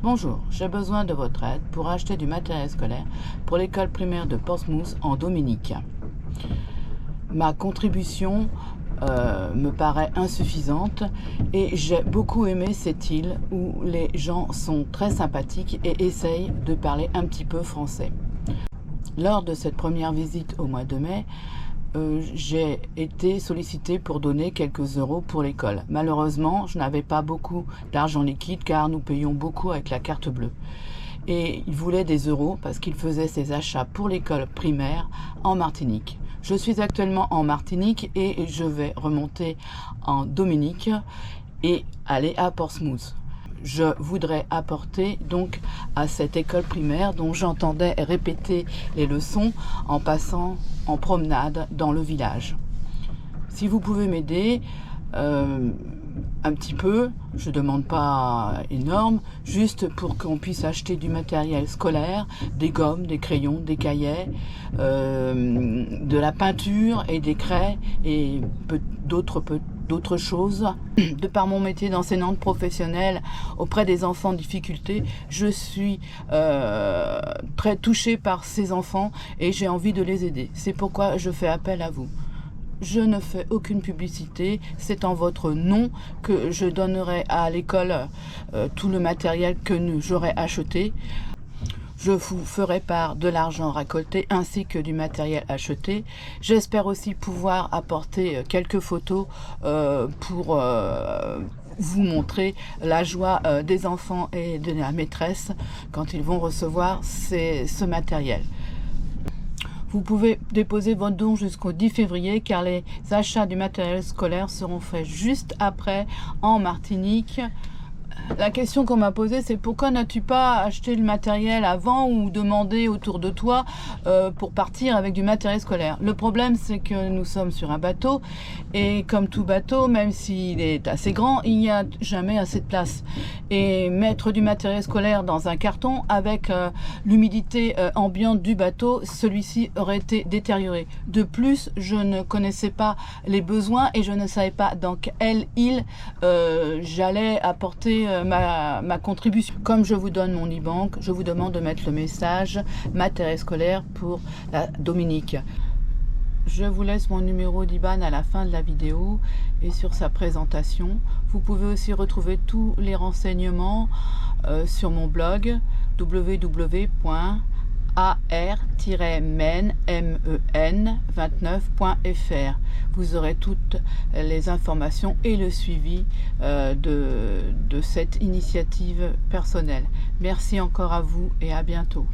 Bonjour, j'ai besoin de votre aide pour acheter du matériel scolaire pour l'école primaire de Portsmouth en Dominique. Ma contribution me paraît insuffisante et j'ai beaucoup aimé cette île où les gens sont très sympathiques et essayent de parler un petit peu français. Lors de cette première visite au mois de mai, j'ai été sollicitée pour donner quelques euros pour l'école. Malheureusement, je n'avais pas beaucoup d'argent liquide car nous payons beaucoup avec la carte bleue. Et il voulait des euros parce qu'il faisait ses achats pour l'école primaire en Martinique. Je suis actuellement en Martinique et je vais remonter en Dominique et aller à Portsmouth. Je voudrais apporter donc à cette école primaire dont j'entendais répéter les leçons en passant en promenade dans le village. Si vous pouvez m'aider un petit peu, je ne demande pas énorme, juste pour qu'on puisse acheter du matériel scolaire, des gommes, des crayons, des cahiers, de la peinture et des craies et d'autres choses. De par mon métier d'enseignante professionnelle auprès des enfants en difficulté, je suis très touchée par ces enfants et j'ai envie de les aider. C'est pourquoi je fais appel à vous. Je ne fais aucune publicité, c'est en votre nom que je donnerai à l'école tout le matériel que j'aurai acheté. Je vous ferai part de l'argent récolté ainsi que du matériel acheté. J'espère aussi pouvoir apporter quelques photos pour vous montrer la joie des enfants et de la maîtresse quand ils vont recevoir ce matériel. Vous pouvez déposer votre don jusqu'au 10 février car les achats du matériel scolaire seront faits juste après en Martinique. La question qu'on m'a posée, c'est pourquoi n'as-tu pas acheté le matériel avant ou demandé autour de toi pour partir avec du matériel scolaire? Le problème, c'est que nous sommes sur un bateau et comme tout bateau, même s'il est assez grand, il n'y a jamais assez de place. Et mettre du matériel scolaire dans un carton avec l'humidité ambiante du bateau, celui-ci aurait été détérioré. De plus, je ne connaissais pas les besoins et je ne savais pas dans quelle île j'allais apporter ma contribution. Comme je vous donne mon IBAN, je vous demande de mettre le message matériel scolaire pour la Dominique. Je vous laisse mon numéro d'IBAN à la fin de la vidéo et sur sa présentation. Vous pouvez aussi retrouver tous les renseignements sur mon blog www.ar-men29.fr. Vous aurez toutes les informations et le suivi de cette initiative personnelle. Merci encore à vous et à bientôt.